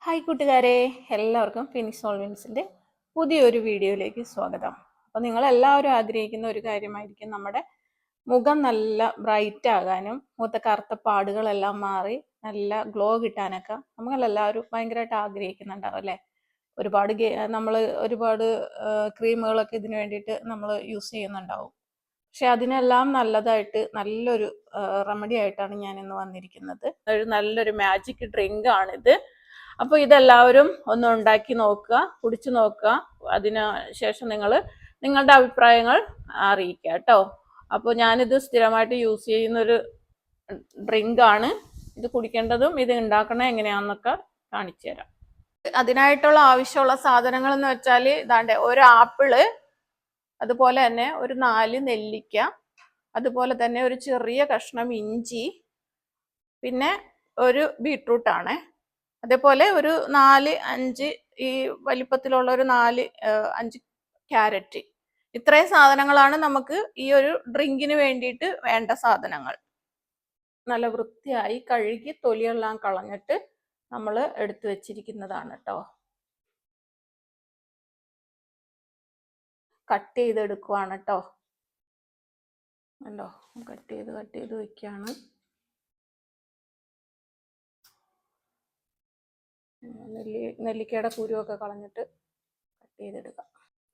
Hi കൂട്ടുകാരെ, എല്ലാവർക്കും phoenix സോൾവെൻസിൻ്റെ പുതിയൊരു വീഡിയോയിലേക്ക് സ്വാഗതം. അപ്പോൾ നിങ്ങളെല്ലാവരും ആഗ്രഹിക്കുന്ന ഒരു കാര്യമായിരിക്കും നമ്മുടെ മുഖം നല്ല ബ്രൈറ്റ് ആകാനും മുഖത്തെ കറുത്ത പാടുകളെല്ലാം മാറി നല്ല ഗ്ലോ കിട്ടാനൊക്കെ നമ്മളെല്ലാവരും ഭയങ്കരമായിട്ട് ആഗ്രഹിക്കുന്നുണ്ടാവും അല്ലേ. നമ്മൾ ഒരുപാട് ക്രീമുകളൊക്കെ ഇതിനു വേണ്ടിയിട്ട് നമ്മൾ യൂസ് ചെയ്യുന്നുണ്ടാവും. പക്ഷെ അതിനെല്ലാം നല്ലതായിട്ട് നല്ലൊരു റെമഡി ആയിട്ടാണ് ഞാൻ ഇന്ന് വന്നിരിക്കുന്നത്. നല്ലൊരു മാജിക് ഡ്രിങ്ക് ആണിത്. അപ്പോൾ ഇതെല്ലാവരും ഒന്ന് ഉണ്ടാക്കി നോക്കുക, കുടിച്ചു നോക്കുക. അതിന് ശേഷം നിങ്ങളുടെ അഭിപ്രായങ്ങൾ അറിയിക്കുക കേട്ടോ. അപ്പോൾ ഞാനിത് സ്ഥിരമായിട്ട് യൂസ് ചെയ്യുന്നൊരു ഡ്രിങ്ക് ആണ്. ഇത് കുടിക്കേണ്ടതും ഇത് ഉണ്ടാക്കണത് എങ്ങനെയാണെന്നൊക്കെ കാണിച്ചു തരാം. അതിനായിട്ടുള്ള ആവശ്യമുള്ള സാധനങ്ങൾ എന്ന് വെച്ചാൽ ഇതാണ്ട് ഒരു ആപ്പിള്, അതുപോലെ തന്നെ ഒരു 4 നെല്ലിക്ക, അതുപോലെ തന്നെ ഒരു ചെറിയ കഷ്ണം ഇഞ്ചി, പിന്നെ ഒരു ബീട്രൂട്ടാണ്. അതേപോലെ ഒരു 4-5 ഈ വലിപ്പത്തിലുള്ള ഒരു 4-5 ക്യാരറ്റ്. ഇത്രയും സാധനങ്ങളാണ് നമുക്ക് ഈ ഒരു ഡ്രിങ്കിന് വേണ്ടിയിട്ട് വേണ്ട സാധനങ്ങൾ. നല്ല വൃത്തിയായി കഴുകി തൊലിയെല്ലാം കളഞ്ഞിട്ട് നമ്മൾ എടുത്തു വെച്ചിരിക്കുന്നതാണ് കേട്ടോ. കട്ട് ചെയ്തെടുക്കുവാണ് കേട്ടോ. കണ്ടോ, കട്ട് ചെയ്ത് വെക്കുകയാണ്. നെല്ലിക്കയുടെ കുരുവൊക്കെ കളഞ്ഞിട്ട് കട്ട് ചെയ്തെടുക്കാം.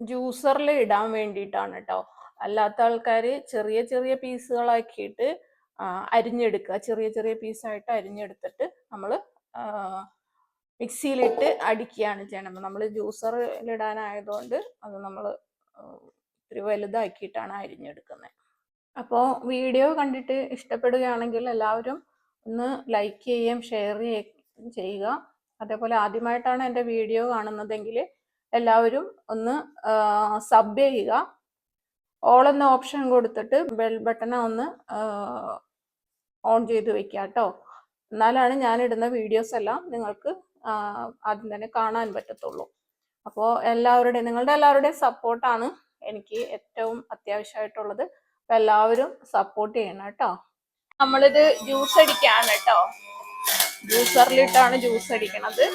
ജ്യൂസറിൽ ഇടാൻ വേണ്ടിയിട്ടാണ് കേട്ടോ. അല്ലാത്ത ആൾക്കാർ ചെറിയ ചെറിയ പീസുകളാക്കിയിട്ട് അരിഞ്ഞെടുക്കുക. ചെറിയ ചെറിയ പീസായിട്ട് അരിഞ്ഞെടുത്തിട്ട് നമ്മൾ മിക്സിയിലിട്ട് അടിക്കുകയാണ് ചെയ്യണം. നമ്മൾ ജ്യൂസറിലിടാനായതുകൊണ്ട് അത് നമ്മൾ ഇത്തിരി വലുതാക്കിയിട്ടാണ് അരിഞ്ഞെടുക്കുന്നത്. അപ്പോൾ വീഡിയോ കണ്ടിട്ട് ഇഷ്ടപ്പെടുകയാണെങ്കിൽ എല്ലാവരും ഒന്ന് ലൈക്ക് ചെയ്യുകയും ഷെയർ ചെയ്യുക. അതേപോലെ ആദ്യമായിട്ടാണ് എൻ്റെ വീഡിയോ കാണുന്നതെങ്കിൽ എല്ലാവരും ഒന്ന് സബ് ചെയ്യുക. ഓൾ എന്ന ഓപ്ഷൻ കൊടുത്തിട്ട് ബെൽ ബട്ടൺ ഒന്ന് ഓൺ ചെയ്ത് വെക്കുക കേട്ടോ. എന്നാലാണ് ഞാനിടുന്ന വീഡിയോസ് എല്ലാം നിങ്ങൾക്ക് ആദ്യം തന്നെ കാണാൻ പറ്റത്തുള്ളൂ. അപ്പോൾ നിങ്ങളുടെ എല്ലാവരുടെയും സപ്പോർട്ടാണ് എനിക്ക് ഏറ്റവും അത്യാവശ്യമായിട്ടുള്ളത്. അപ്പം എല്ലാവരും സപ്പോർട്ട് ചെയ്യണം കേട്ടോ. നമ്മളിത് ജ്യൂസ് അടിക്കാണ് കേട്ടോ. ജ്യൂസറിലിട്ടാണ് ജ്യൂസ് അടിക്കണത്.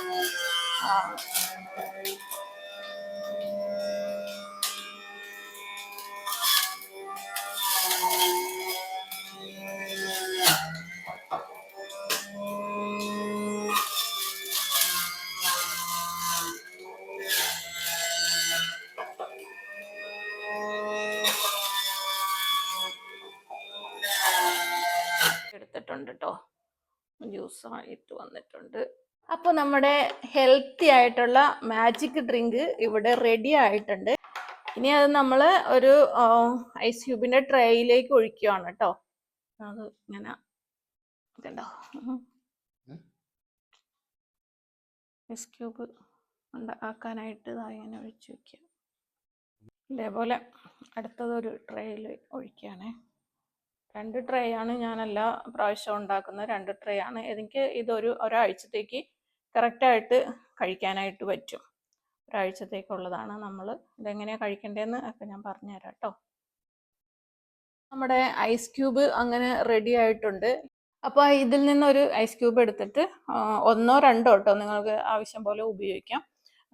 എടുത്തിട്ടുണ്ട് കേട്ടോ, ജ്യൂസ് ആയിട്ട് വന്നിട്ടുണ്ട്. അപ്പോൾ നമ്മുടെ ഹെൽത്തി ആയിട്ടുള്ള മാജിക് ഡ്രിങ്ക് ഇവിടെ റെഡി ആയിട്ടുണ്ട്. ഇനി അത് നമ്മൾ ഒരു ഐസ് ക്യൂബിന്റെ ട്രേയിലേക്ക് ഒഴിക്കുകയാണ് കേട്ടോ. അത് ഇങ്ങനെ കണ്ടോ, ഐസ് ക്യൂബ് ആക്കാനായിട്ട് ഇങ്ങനെ ഒഴിച്ചു വെക്കുക. ഇതേപോലെ അടുത്തതൊരു ട്രേയിൽ ഒഴിക്കുകയാണേ. 2 ട്രേ ആണ് ഞാൻ എല്ലാ പ്രാവശ്യവും ഉണ്ടാക്കുന്നത്. 2 ട്രേ ആണ്. എനിക്ക് ഒരാഴ്ചത്തേക്ക് കറക്റ്റായിട്ട് കഴിക്കാനായിട്ട് പറ്റും. ഒരാഴ്ചത്തേക്കുള്ളതാണ്. നമ്മൾ ഇതെങ്ങനെയാണ് കഴിക്കേണ്ടതെന്ന് ഒക്കെ ഞാൻ പറഞ്ഞുതരാം കേട്ടോ. നമ്മുടെ ഐസ് ക്യൂബ് അങ്ങനെ റെഡി ആയിട്ടുണ്ട്. അപ്പോൾ ഇതിൽ നിന്നൊരു ഐസ് ക്യൂബ് എടുത്തിട്ട് 1-2 കേട്ടോ, നിങ്ങൾക്ക് ആവശ്യം പോലെ ഉപയോഗിക്കാം.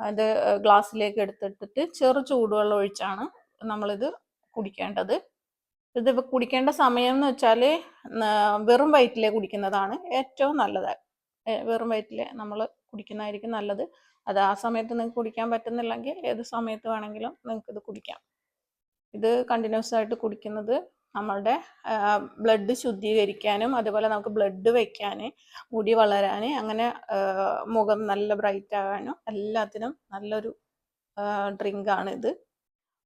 അത് ഗ്ലാസ്സിലേക്ക് എടുത്തിട്ടിട്ട് ചെറു ചൂടുവെള്ളം ഒഴിച്ചാണ് നമ്മളിത് കുടിക്കേണ്ടത്. ഇത് കുടിക്കേണ്ട സമയം എന്ന് വെച്ചാൽ വെറും വയറ്റിൽ കുടിക്കുന്നതാണ് ഏറ്റവും നല്ലത്. വെറും വയറ്റിൽ നമ്മൾ കുടിക്കുന്നതായിരിക്കും നല്ലത്. അത് ആ സമയത്ത് നിങ്ങൾക്ക് കുടിക്കാൻ പറ്റുന്നില്ലെങ്കിൽ ഏത് സമയത്ത് വേണമെങ്കിലും നിങ്ങൾക്ക് ഇത് കുടിക്കാം. ഇത് കണ്ടിന്യൂസ് ആയിട്ട് കുടിക്കുന്നത് നമ്മളുടെ ബ്ലഡ് ശുദ്ധീകരിക്കാനും അതുപോലെ നമുക്ക് ബ്ലഡ് വയ്ക്കാൻ, മുടി വളരാൻ, അങ്ങനെ മുഖം നല്ല ബ്രൈറ്റ് ആകാനും എല്ലാത്തിനും നല്ലൊരു ഡ്രിങ്കാണ് ഇത്.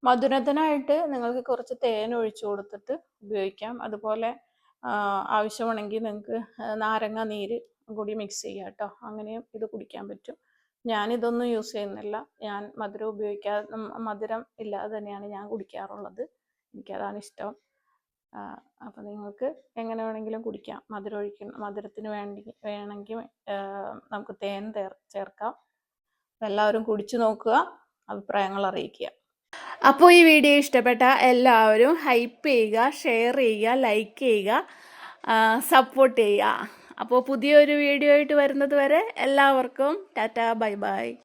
മധുരത്തിനായിട്ട് നിങ്ങൾക്ക് കുറച്ച് തേൻ ഒഴിച്ചു കൊടുത്തിട്ട് ഉപയോഗിക്കാം. അതുപോലെ ആവശ്യമാണെങ്കിൽ നിങ്ങൾക്ക് നാരങ്ങ നീര് കൂടി മിക്സ് ചെയ്യാം കേട്ടോ. അങ്ങനെയും ഇത് കുടിക്കാൻ പറ്റും. ഞാനിതൊന്നും യൂസ് ചെയ്യുന്നില്ല. ഞാൻ മധുരം ഇല്ലാതെ തന്നെയാണ് ഞാൻ കുടിക്കാറുള്ളത്. എനിക്കതാണ് ഇഷ്ടം. അപ്പം നിങ്ങൾക്ക് എങ്ങനെ വേണമെങ്കിലും കുടിക്കാം. മധുരത്തിന് വേണമെങ്കിൽ നമുക്ക് തേൻ ചേർക്കാം. എല്ലാവരും കുടിച്ചു നോക്കുക, അഭിപ്രായങ്ങൾ അറിയിക്കുക. അപ്പോൾ ഈ വീഡിയോ ഇഷ്ടപ്പെട്ട എല്ലാവരും ഹൈപ്പ് ചെയ്യുക, ഷെയർ ചെയ്യുക, ലൈക്ക് ചെയ്യുക, സപ്പോർട്ട് ചെയ്യുക. അപ്പോൾ പുതിയൊരു വീഡിയോ ആയിട്ട് വരുന്നത് വരെ എല്ലാവർക്കും ടാറ്റാ ബൈ ബൈ.